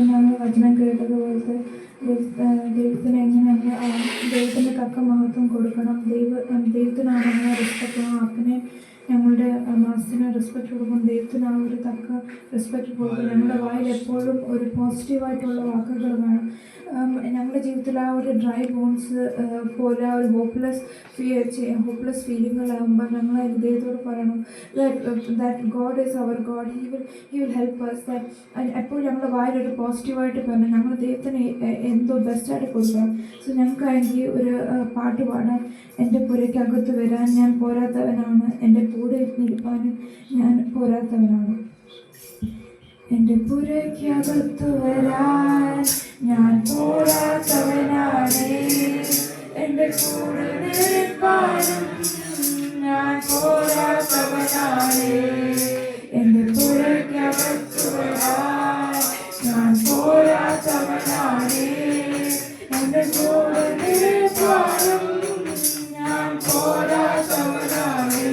നമ്മൾ വചനം കേട്ടതുപോലത്തെ ദൈവത്തിന് എങ്ങനെ ദൈവത്തിന് തക്ക മഹത്വം കൊടുക്കണം, ദൈവത്തിനാണ് നമ്മളെ റെസ്പെക്ട് ചെയ്യണം. അപ്പനെ ഞങ്ങളുടെ മാസ്റ്ററിന് റെസ്പെക്ട് കൊടുക്കണം, ദൈവത്തിന് ആ ഒരു തക്ക റെസ്പെക്ട് കൊടുക്കണം. ഞങ്ങളുടെ വായിൽ എപ്പോഴും ഒരു പോസിറ്റീവായിട്ടുള്ള വാക്കുകൾ വേണം. ഞങ്ങളുടെ ജീവിതത്തിൽ ആ ഒരു ഡ്രൈ ബോൺസ് പോലെ ആ ഒരു ഹോപ്പ്ലെസ് ഫീലിങ്ങുകളാകുമ്പോൾ ഞങ്ങൾ ദൈവത്തോട് പറയണം that God is our God, he will help us. എപ്പോഴും ഞങ്ങളുടെ വായിലൊരു പോസിറ്റീവായിട്ട് പറഞ്ഞു ഞങ്ങൾ ദൈവത്തിന് എന്തോ ബെസ്റ്റായിട്ട് കൊടുക്കണം. സോ ഞങ്ങൾക്കാണെങ്കിൽ ഒരു പാട്ട് പാടാൻ, എൻ്റെ പുരയ്ക്കകത്ത് വരാൻ ഞാൻ പോരാത്തവനാണ്, എൻ്റെ കൂടെ ഇരിപ്പാനും ഞാൻ പോരാത്തവനാണ്. എൻ്റെ പുരയ്ക്കകത്ത് വരാൻ ഞാൻ പോരാത്തവനാണ്, എൻ്റെ കൂടെ നിൽപ്പാനും ഞാൻ പോരാത്തവനാണ്. എൻ്റെ പുരയ്ക്കകത്ത് വരാൻ ഞാൻ പോരാത്തവനാണ്, എൻ്റെ കൂടെ നിൽപ്പാനും ഞാൻ പോരാത്തവനാണ്.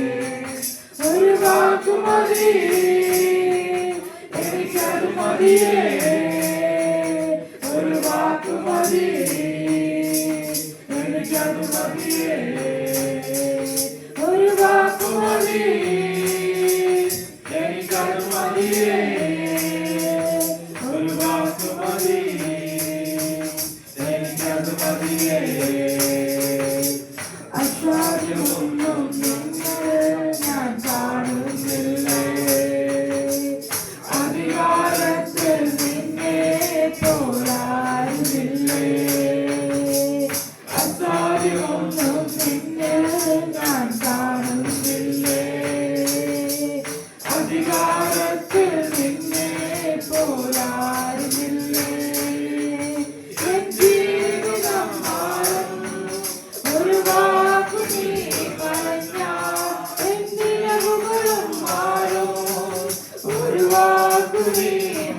ഒരു വാക്കു മതി എനിക്കത് മതിയേ, ഒരു വാക്കു മതി എനിക്കത് മതിയേ, ഒരു വാക്കു മതി എനിക്കത് മതിയേ, ഒരു വാക്കു മതി എനിക്കത് മതിയേ. അസാധ്യമൊന്നും ഞാൻ കാണുന്നില്ലേ, അധികാരത്തിൽ നിന്നെ പോരാടുന്നില്ലേ. അസാധ്യമൊന്നും നിന്നെ ഞാൻ കാണുന്നില്ലേ, അധികാരത്തിൽ നിന്നെ പോരാടുന്നില്ലേ. എൻ ജീവിതം മാറും ഒരു വാക്കു നീ പറഞ്ഞാൽ, എൻ നിലവുകളും മാറും ഒരു വാക്കു നീ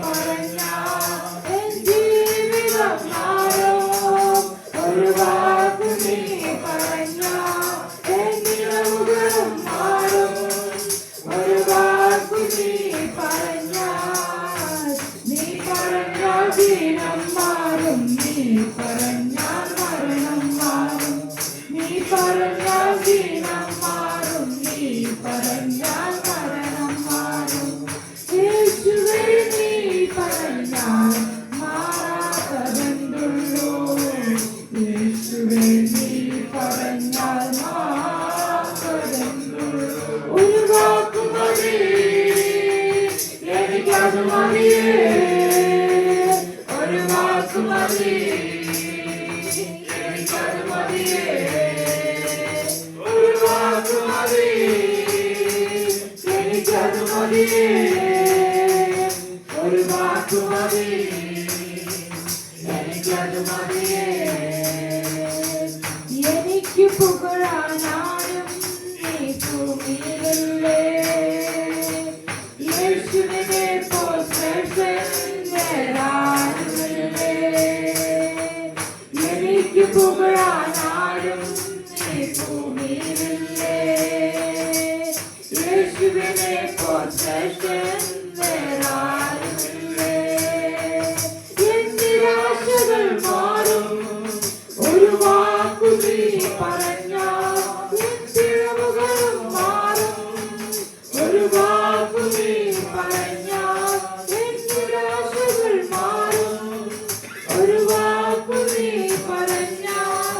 പറഞ്ഞാൽ. എൻ ജീവിതം മാറും ഒരു വാക്കു നീ പറഞ്ഞാൽ, എൻ നിലവുകളും മാറും ഒരു വാക്കു നീ പറഞ്ഞാൽ. നീ പറഞ്ഞാൽ ദീനം മാറും, നീ പറഞ്ഞാൽ മരണം മാറും, നീ പറഞ്ഞാൽ ദീനം മാറും, നീ പറഞ്ഞാൽ മരണം മാറും. യേശുവേ നീ പറഞ്ഞാൽ മാറാത്തതെന്തുള്ളൂ, യേശുവേ നീ പറഞ്ഞാൽ മാറാത്തതെന്തുള്ളൂ. ഒരു വാക്കു മതി എനിക്കത് മതിയേ, ഒരു വാക്കു മതി എനിക്കത് മതിയേ, ഒരു വാക്കു മതി എനിക്കത് മതിയേ, ഒരു വാക്കു മതി എനിക്കത് മതിയേ. എനിക്ക് പുകഴാനാരും നീ ഭൂമിയിലല്ലേ, യേശുവിനെ പോൽ ശ്രേഷ്ഠൻ വേറാരുമില്ലേ. എനിക്ക് പുകഴാനാരും നീ ഭൂമിയിലല്ലേ, യേശുവിനെ പോൽ ശ്രേഷ്ഠൻ വേറാരുമില്ലേ. എൻ നിരാശകൾ മാറും ഒരു വാക്കു നീ പറഞ്ഞാൽ, എൻ പിഴവുകളും മാറും ഒരു വാക്കു നീ പറഞ്ഞാൽ. എൻ നിരാശകൾ മാറും ഒരു വാക്കു നീ പറഞ്ഞാൽ,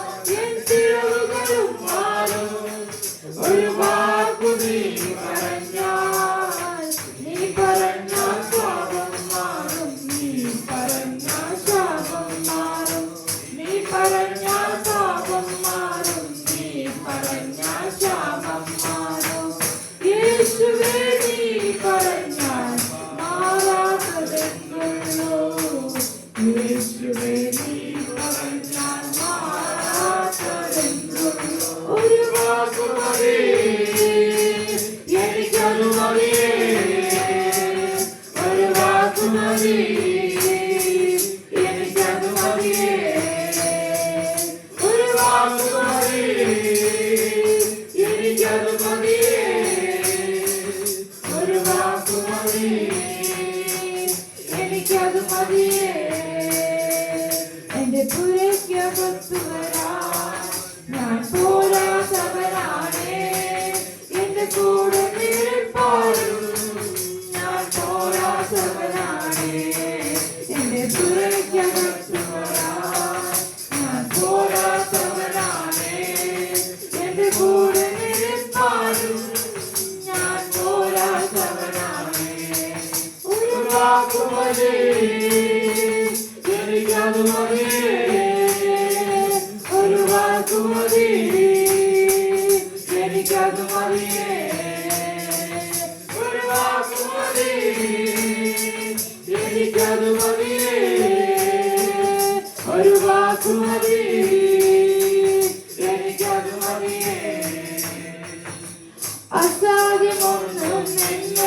അസാധ്യമൊന്നും എന്നിൽ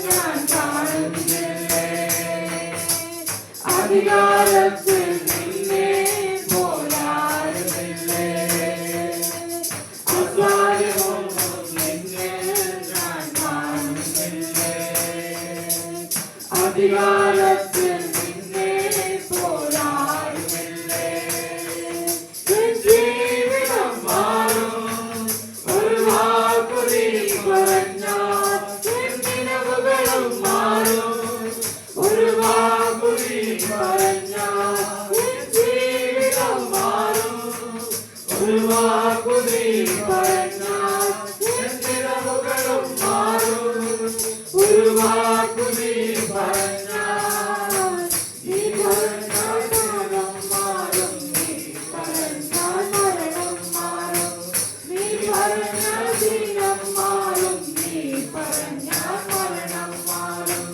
ഞാൻ കാണുന്നില്ലേ, അധികാരത്തിൽ നിന്നെ പോരാടുന്നില്ലേ. അസാധ്യമൊന്നും എന്നിൽ ഞാൻ കാണുന്നില്ലേ, അധികാരത്തിൽ നിന്നെ പോരാടുന്നില്ലേ. ജീവിതം മാറും ഒരു വാക്കുറി പറഞ്ഞാൽ, നിലവുകളും മാറും ഒരു വാക്കുറി പറഞ്ഞാൽ. ജീവിതം മാറും ഒരു വാക്കുറി പറഞ്ഞാൽ, നിലവുകളും മാറും ഒരു വാക്കുറി പറഞ്ഞാൽ. നീ പറഞ്ഞാൽ മരണം മാറും, നീ പറഞ്ഞാൽ മരണം മാറും, നീ പറഞ്ഞാൽ ദിനം മാറും, നീ പറഞ്ഞാൽ മരണം മാറും.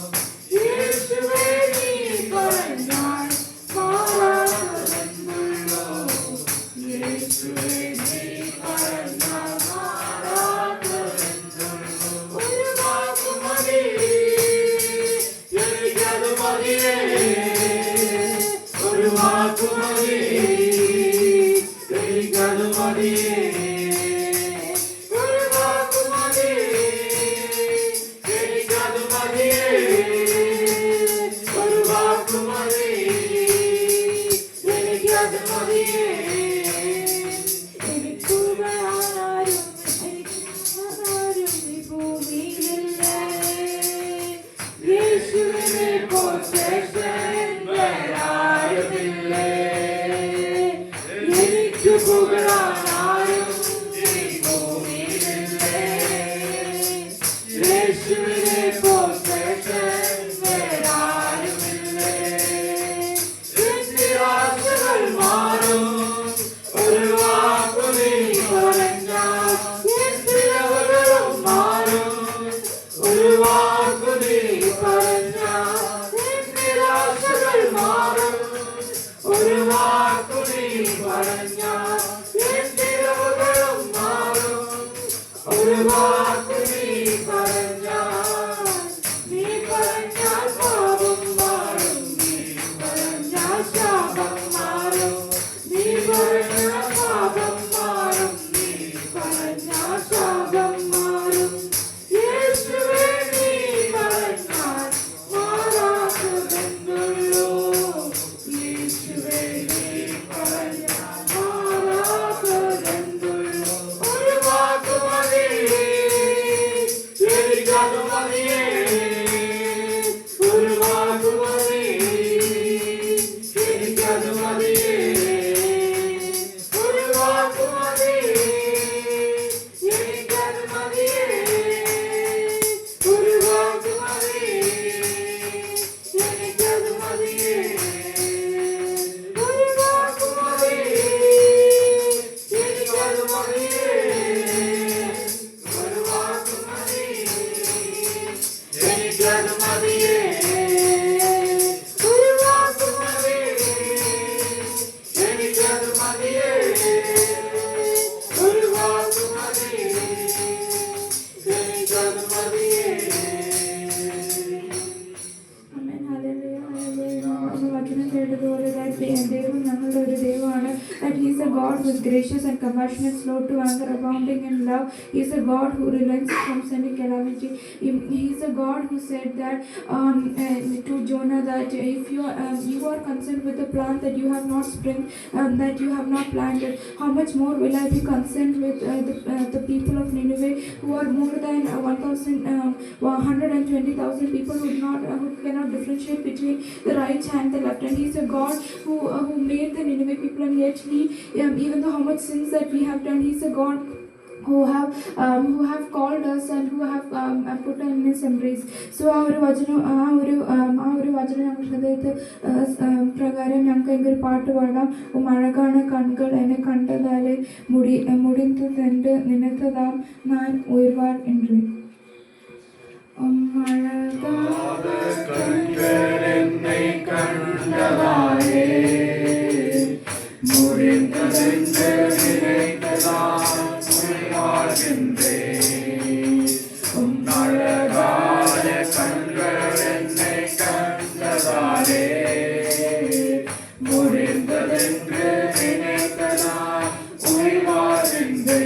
യേശുവേ നീ പറഞ്ഞാൽ മാറാത്തതെന്നുള്ളൂ, യേശുവേ നീ പറഞ്ഞാൽ മാറാത്തതെന്നുള്ളൂ. ഒരു വാക്കു മതി എനിക്കത് മതിയേ, ഒരു വാക്കു മതി എനിക്കത് മതിയേ, ഒരു വാക്കു മതി എനിക്കത് മതിയേ, ഒരു വാക്കു മതി എനിക്കത് മതിയേ. എനിക്ക് ആരും ഈ ഭൂമിയിലില്ലേ, യേശുവിനെ പോൽ ശ്രേഷ്ഠൻ വേറാരുമില്ലേ. എനിക്ക് പുകഴാൻ ആരും ഈ ഭൂമിയിലില്ലേ, യേശുവിനെ പോൽ ശ്രേഷ്ഠൻ വേറാരുമില്ലേ. നിരാശകൾ മാറും ഒരു വാക്കു നീ പറഞ്ഞാൽ, നിലവുകളും മാറും ഒരു വാക്കു നീ പറഞ്ഞാൽ. നിരാശകൾ മാറും ഒരു വാക്കു നീ പറഞ്ഞാൽ, നിലവുകളും മാറും ഒരു വാക്കു നീ പറഞ്ഞാൽ. നീ പറഞ്ഞാൽ പാപം മാറും, നീ പറഞ്ഞാൽ ശാപം മാറും, നീ പറഞ്ഞാൽ പാപം മാറും, നീ പറഞ്ഞാൽ ശാപം മാറും. യേശുവേ നീ പറഞ്ഞാൽ മാറാത്തതെന്നുള്ളൂ, യേശുവേ നീ പറഞ്ഞാൽ മാറാത്തതെന്നുള്ളൂ. ഒരു വാക്കു മതി എനിക്കത് മതിയേ, ഒരു വാക്കു മതി എനിക്കത് മതിയേ, ഒരു വാക്കു മതി എനിക്കത് മതിയേ, ഒരു വാക്കു മതി എനിക്കത് മതിയേ, ഒരു വാക്കു മതി എനിക്കത് മതിയേ, ഒരു വാക്കു മതി എനിക്കത് മതിയേ, ഒരു വാക്കു മതി എനിക്കത് മതിയേ, ഒരു വാക്കു മതി എനിക്കത് മതിയേ. ആമേൻ. Hallelujah, hallelujah. നമ്മൾ വചനം കേട്ടതുപോലെ ദൈവം ഞങ്ങളുടെ ഒരു ദൈവമാണ്. That he is a God who is gracious and compassionate, slow to anger, abounding in love. He is a God who relents from sending calamity. He is a God who said that to Jonah that if you are concerned with the plant that you have not spring, that you have not planted, how much more will I be concerned with the people of Nineveh, who are more than 120,000 people who cannot differentiate between the right hand and the left hand. He is a God who made the Nineveh people, and yet he even though how much sins that we have done, he is a God who have called us and who have put in His embrace. So ആ ഒരു വചനം ഞങ്ങളുടെ ഹൃദയത്തെ പ്രകാരം ഞങ്ങൾക്ക് ഒരു പാട്ട് പാടാം. മഴകാണ് കൺകൾ എന്നെ കണ്ടതാലെ മുടിന്തതെன்று நினைத்ததாம் நான் உயர்வார் என்று. மழகான கண்கள் என்னை கண்டதாலே முடிந்ததென்று நினைத்ததாம் உயர்வார் என்றே. அழகான கண்கள் என்னை கண்டதாலே முடிந்ததென்று நினைத்ததாம் உயர்வார் என்றே.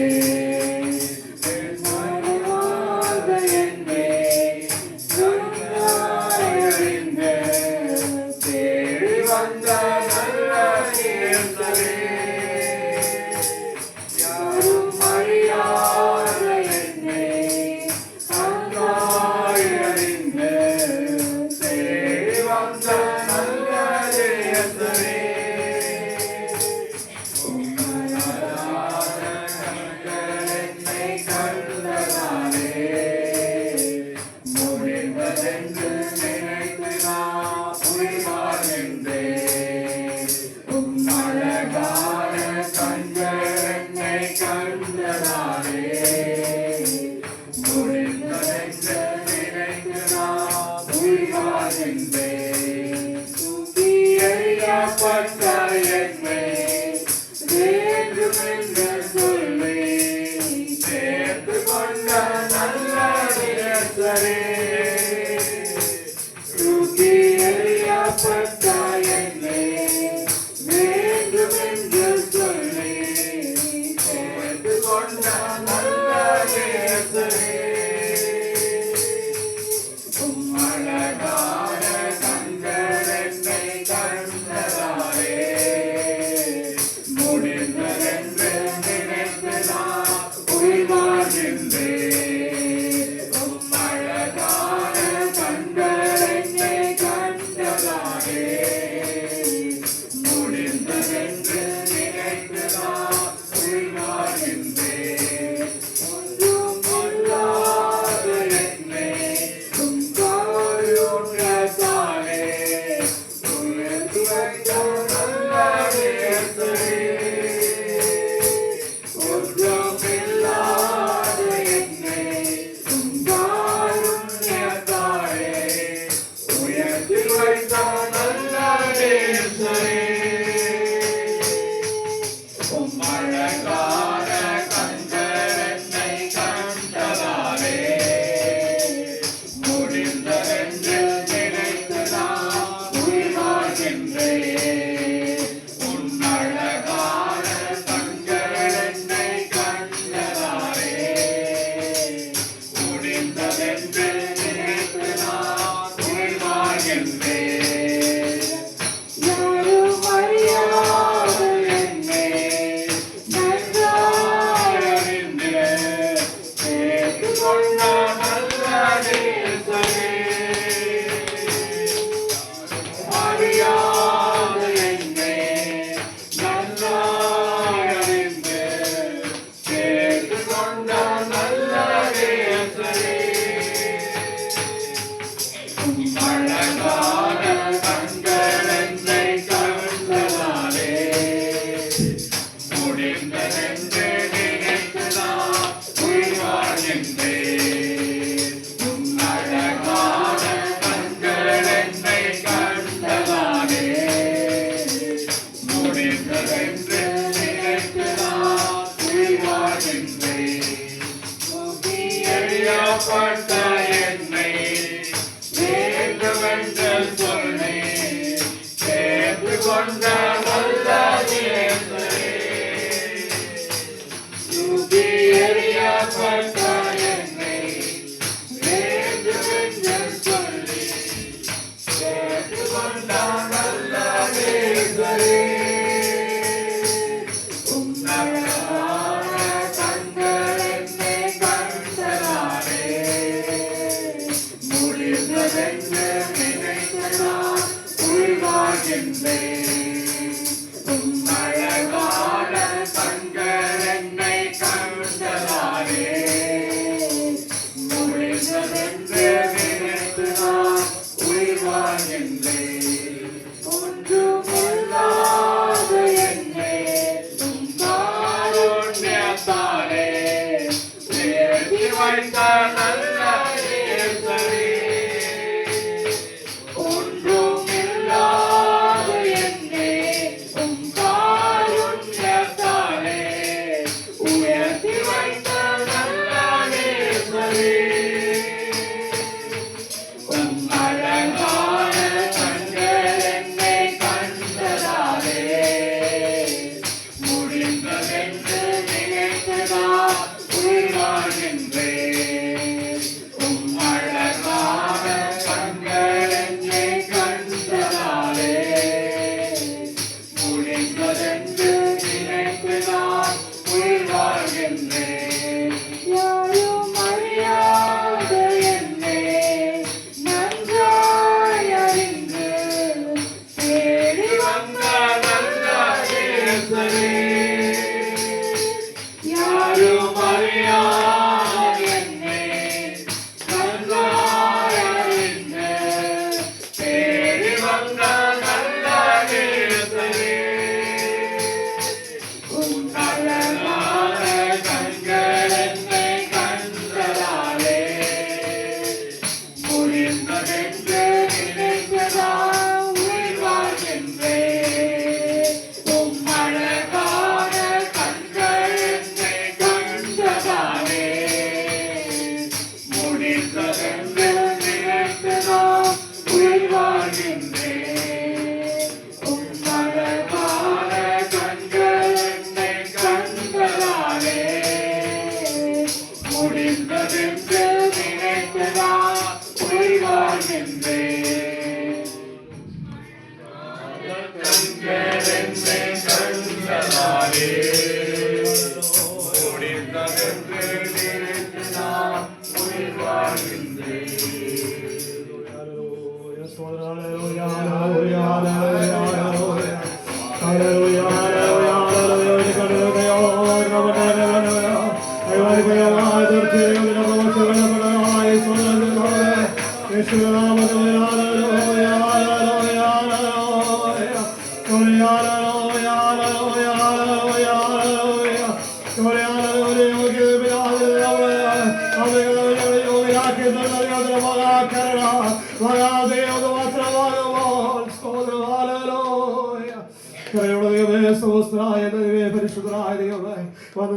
அழகான கண்கள் என்னை கண்டதாலே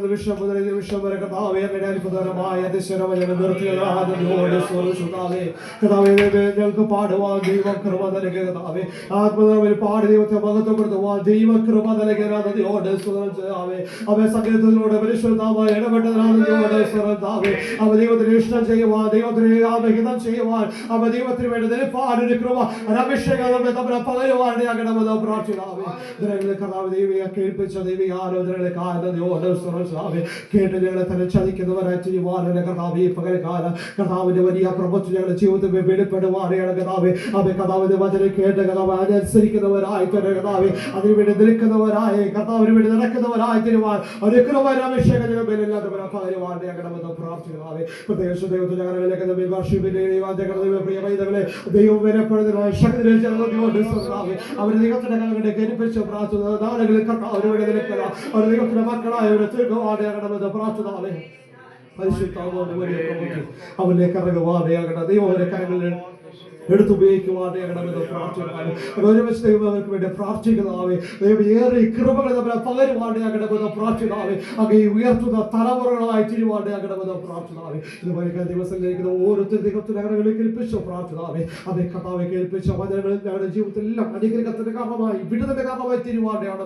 നിമിഷം മുതൽ നിമിഷം വരെ കർത്താവേ അങ്ങയുടെ അത്ഭുതകരമായ അതിശയമായ ഞങ്ങൾക്ക് പാടുവാൻ ദൈവകൃപ നൽകുക കർത്താവേ. ആത്മനിറവിൽ പാടി ദൈവത്തെ മഹത്വപ്പെടുത്തുവാൻ ദൈവകൃപ നൽകിയ നദിയോട് സ്തുതിച്ചാവേ. അവയെ സകലത്തിലൂടെ പരിശുദ്ധമായി ഇടപെട്ടതിനാ നദിയോട് സ്തുതിച്ചാവേ. അവ ദൈവത്തിന് ഇഷ്ടം ചെയ്യുവാൻ ദൈവത്തിന് ഹിതം ചെയ്യുവാൻ അവ ദൈവത്തിന് വേണ്ടി നിലപാടിന് കൃപ അഭിഷേകം തമ്മിൽ പകരുവാൻ അങ്ങനെമെന്ന് പ്രാർത്ഥിക്കാവേ. കർത്താവ് ദൈവിക കേൾപ്പിച്ച ദൈവിക ആലോചനകളെ നദിയോട് സ്തുതിച്ചാവേ. കേട്ട് ഞങ്ങളെ തന്നെ ചതിക്കുന്നവരായി ചെയ്യുവാൻ കർത്താവ് ഈ പകൽക്കാലം കർത്താവിന്റെ വലിയ പ്രവൃത്തി ഞങ്ങളുടെ ജീവിതത്തിൽ വെളിപ്പെടുവാനാണ് കർത്താവേ. അവ കർത്താവിന്റെ വചനം കേട്ട് കർത്താവ് അനുസരിക്കുന്നവരായി തന്നെ കർത്താവേ അതിനുവേണ്ടി നിൽക്കുന്നവരായി കർത്താവിന് വേണ്ടി നടക്കുന്നവരായി തരുവാൻ ഒരു കൃപഅഭിഷേകം ഞങ്ങളില്ലാതെ പകരുവാൻ ഞങ്ങളുടെ പ്രാർത്ഥിക്കാവേ. പ്രത്യേകിച്ച് ദൈവത്തിൽ ഞങ്ങളിലേക്ക് പ്രിയ വൈദ്യകളെ ദൈവം വിലപ്പെടുന്നതിനായി ശക്തി അവർ ദൈവത്തിന്റെ കലകളെ കരിപ്പിച്ച് പ്രാർത്ഥന നാളുകളിൽ കർത്താവിന് വേണ്ടി നിൽക്കുക അവർ ദൈവത്തിന്റെ മക്കളായവരെ തീർക്കുവാൻ ഞങ്ങളുടെ പ്രാർത്ഥന പരിശുദ്ധാത്മാവിന്റെ വലിയ പ്രവൃത്തി അവരിലേക്ക് ഇറങ്ങുവാൻ ദൈവം അവരുടെ കരങ്ങളിൽ എടുത്തുപയോഗിക്കുവാൻ പ്രാർത്ഥിക്കാതെ അവർക്ക് വേണ്ടി പ്രാർത്ഥിക്കുന്നതാവേ. ഏറെ കൃപകൾ നമ്മളെ പകരുവാൻ ഞങ്ങളുടെ പ്രാർത്ഥിക്കാവേ. അങ്ങ് ഉയർത്തുന്ന തലമുറകളായി തിരുവാൻ ഞങ്ങളുടെ പ്രാർത്ഥിക്കാവേ. ഇതുപോലെ ദിവസങ്ങളിലേക്ക് ഓരോരുത്തർ ദൈവത്തിന്റെ കരങ്ങളിൽ കേൾപ്പിച്ച പ്രാർത്ഥിക്കാവേ. അതേ കർത്താവെ കേൾപ്പിച്ച വചനങ്ങളിൽ ഞങ്ങളുടെ ജീവിതത്തിൽ എല്ലാം അനുഗ്രഹത്തിന്റെ കാരണമായി വിടുതലിന്റെ കാരണമായി തിരുവാൻ ഞങ്ങളുടെ